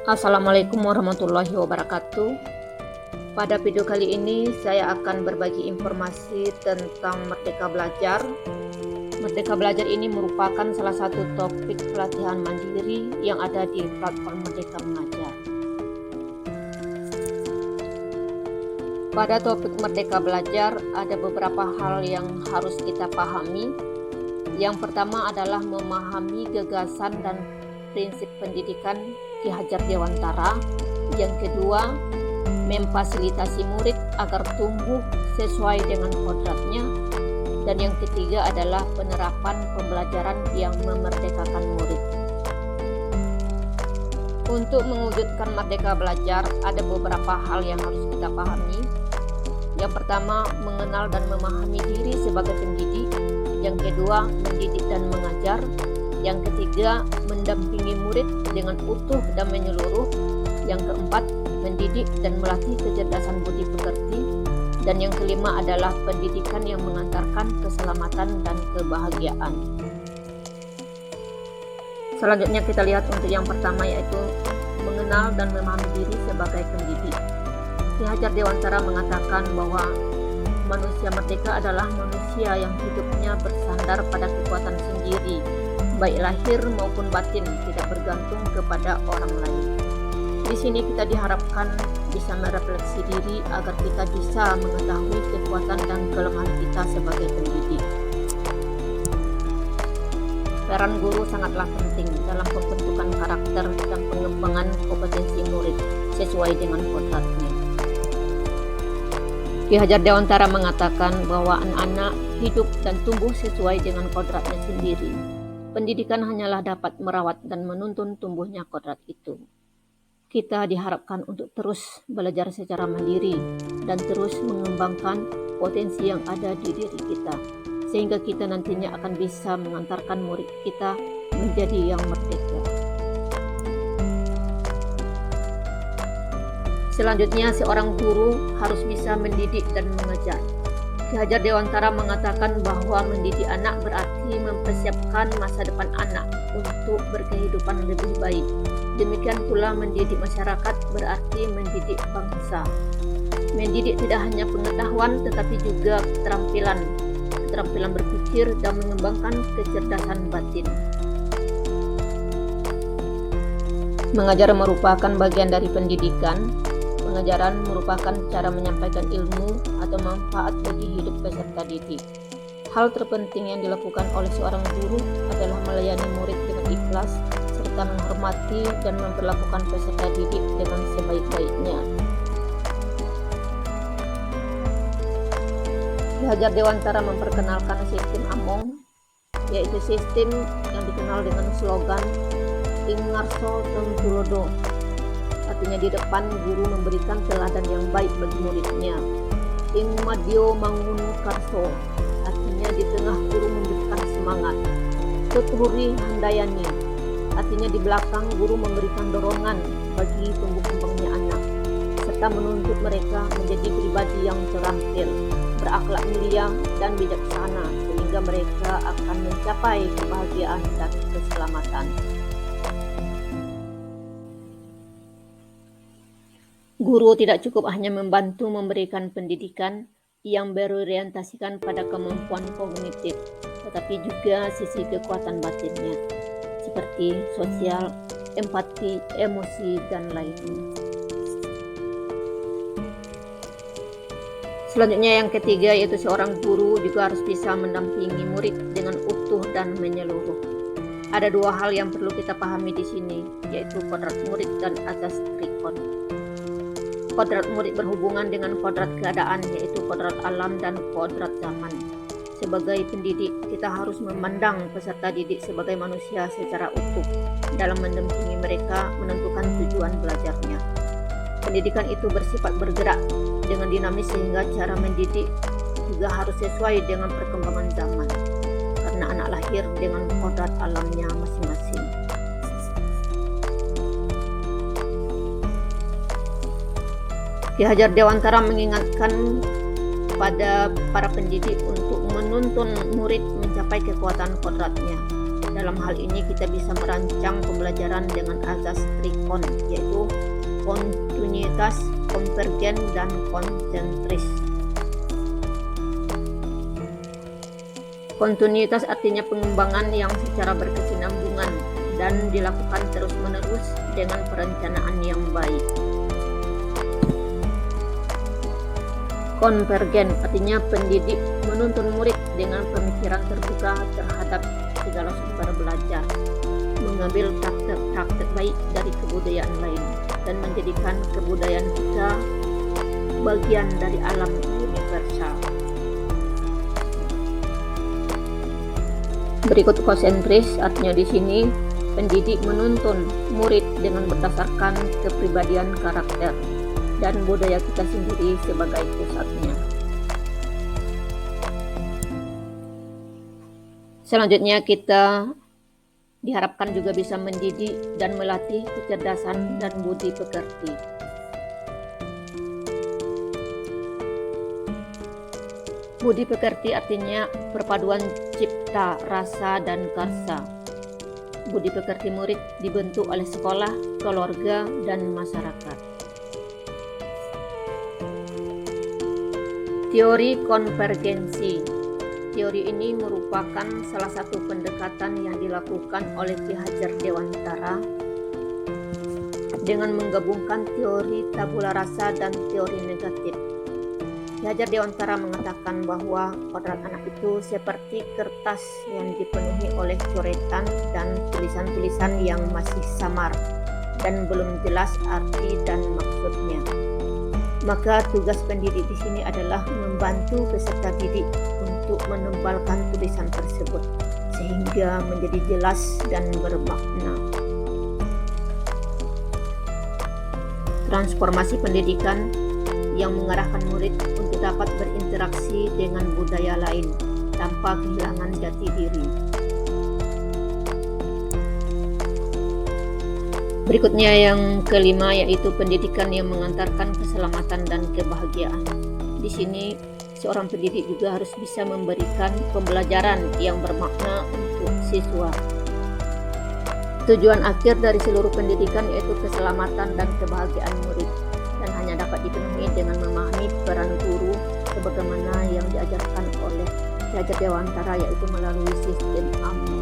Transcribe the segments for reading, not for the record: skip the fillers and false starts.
Assalamualaikum warahmatullahi wabarakatuh. Pada video kali ini saya akan berbagi informasi tentang Merdeka Belajar. Merdeka Belajar ini merupakan salah satu topik pelatihan mandiri yang ada di platform Merdeka Mengajar. Pada topik Merdeka Belajar ada beberapa hal yang harus kita pahami. Yang pertama adalah memahami gagasan dan prinsip pendidikan Ki Hajar Dewantara. Yang kedua, memfasilitasi murid agar tumbuh sesuai dengan kodratnya. Dan yang ketiga adalah penerapan pembelajaran yang memerdekakan murid. Untuk mewujudkan Merdeka Belajar, ada beberapa hal yang harus kita pahami. Yang pertama, mengenal dan memahami diri sebagai pendidik. Yang kedua, mendidik dan mengajar. Yang ketiga, mendampingi murid dengan utuh dan menyeluruh. Yang keempat, mendidik dan melatih kecerdasan budi pekerti. Dan yang kelima adalah pendidikan yang mengantarkan keselamatan dan kebahagiaan. Selanjutnya kita lihat untuk yang pertama, yaitu mengenal dan memahami diri sebagai pendidik. Ki Hajar Dewantara mengatakan bahwa manusia merdeka adalah manusia yang hidupnya bersandar pada kekuatan sendiri, baik lahir maupun batin, tidak bergantung kepada orang lain. Di sini kita diharapkan bisa merefleksi diri agar kita bisa mengetahui kekuatan dan kelemahan kita sebagai pendidik. Peran guru sangatlah penting dalam pembentukan karakter dan pengembangan kompetensi murid sesuai dengan kodratnya. Ki Hajar Dewantara mengatakan bahwa anak-anak hidup dan tumbuh sesuai dengan kodratnya sendiri. Pendidikan hanyalah dapat merawat dan menuntun tumbuhnya kodrat itu. Kita diharapkan untuk terus belajar secara mandiri dan terus mengembangkan potensi yang ada di diri kita, sehingga kita nantinya akan bisa mengantarkan murid kita menjadi yang merdeka. Selanjutnya, seorang guru harus bisa mendidik dan mengajar. Ki Hajar Dewantara mengatakan bahwa mendidik anak berarti mempersiapkan masa depan anak untuk berkehidupan lebih baik. Demikian pula mendidik masyarakat berarti mendidik bangsa. Mendidik tidak hanya pengetahuan tetapi juga keterampilan berpikir dan mengembangkan kecerdasan batin. Mengajar merupakan bagian dari pendidikan. Pengajaran merupakan cara menyampaikan ilmu atau manfaat bagi hidup peserta didik. Hal terpenting yang dilakukan oleh seorang guru adalah melayani murid dengan ikhlas serta menghormati dan memperlakukan peserta didik dengan sebaik-baiknya. Ki Hajar Dewantara memperkenalkan sistem Among, yaitu sistem yang dikenal dengan slogan Ing Ngarso Tulodo. Artinya di depan guru memberikan teladan yang baik bagi muridnya. Ing Madyo Mangun Karso, artinya di tengah guru memberikan semangat. Tuturi Handayani, artinya di belakang guru memberikan dorongan bagi tumbuh kembangnya anak, serta menuntut mereka menjadi pribadi yang terampil, berakhlak mulia dan bijaksana, sehingga mereka akan mencapai kebahagiaan dan keselamatan. Guru tidak cukup hanya membantu memberikan pendidikan yang berorientasikan pada kemampuan kognitif, tetapi juga sisi kekuatan batinnya, seperti sosial, empati, emosi, dan lainnya. Selanjutnya yang ketiga, yaitu seorang guru juga harus bisa mendampingi murid dengan utuh dan menyeluruh. Ada dua hal yang perlu kita pahami di sini, yaitu kodrat murid dan azas trikon. Kodrat murid berhubungan dengan kodrat keadaan, yaitu kodrat alam dan kodrat zaman. Sebagai pendidik, kita harus memandang peserta didik sebagai manusia secara utuh dalam mendampingi mereka menentukan tujuan belajarnya. Pendidikan itu bersifat bergerak dengan dinamis sehingga cara mendidik juga harus sesuai dengan perkembangan zaman, karena anak lahir dengan kodrat alamnya masing-masing. Ki Hajar Dewantara mengingatkan pada para pendidik untuk menuntun murid mencapai kekuatan kodratnya Dalam hal ini kita bisa merancang pembelajaran dengan azas trikon, yaitu kontinuitas, konvergen, dan konsentris. Kontinuitas artinya pengembangan yang secara berkesinambungan dan dilakukan terus-menerus dengan perencanaan yang baik. Konvergen artinya pendidik menuntun murid dengan pemikiran terbuka terhadap segala sumber belajar, mengambil praktek-praktek baik dari kebudayaan lain, dan menjadikan kebudayaan kita bagian dari alam universal. Berikut konsentris, artinya di sini pendidik menuntun murid dengan berdasarkan kepribadian karakter dan budaya kita sendiri sebagai pusatnya. Selanjutnya kita diharapkan juga bisa mendidik dan melatih kecerdasan dan budi pekerti. Budi pekerti artinya perpaduan cipta, rasa, dan karsa. Budi pekerti murid dibentuk oleh sekolah, keluarga, dan masyarakat. Teori konvergensi. Teori ini merupakan salah satu pendekatan yang dilakukan oleh Ki Hajar Dewantara dengan menggabungkan teori tabula rasa dan teori negatif. Ki Hajar Dewantara mengatakan bahwa kodrat anak itu seperti kertas yang dipenuhi oleh coretan dan tulisan-tulisan yang masih samar dan belum jelas arti dan maksudnya. Maka tugas pendidik di sini adalah membantu peserta didik untuk menebalkan tulisan tersebut sehingga menjadi jelas dan bermakna. Transformasi pendidikan yang mengarahkan murid untuk dapat berinteraksi dengan budaya lain tanpa kehilangan jati diri. Berikutnya yang kelima, yaitu pendidikan yang mengantarkan keselamatan dan kebahagiaan. Di sini seorang pendidik juga harus bisa memberikan pembelajaran yang bermakna untuk siswa. Tujuan akhir dari seluruh pendidikan yaitu keselamatan dan kebahagiaan murid, dan hanya dapat dipenuhi dengan memahami peran guru sebagaimana yang diajarkan oleh Ki Hajar Dewantara, yaitu melalui sistem AMO.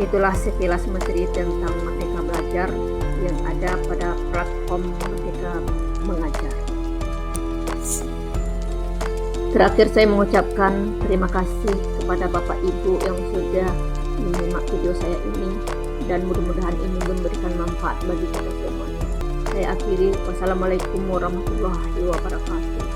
Itulah sekilas materi tentang Merdeka Belajar yang ada pada platform Merdeka Mengajar. Terakhir saya mengucapkan terima kasih kepada Bapak Ibu yang sudah menyimak video saya ini, dan mudah-mudahan ini memberikan manfaat bagi kita semua. Saya akhiri, wassalamualaikum warahmatullahi wabarakatuh.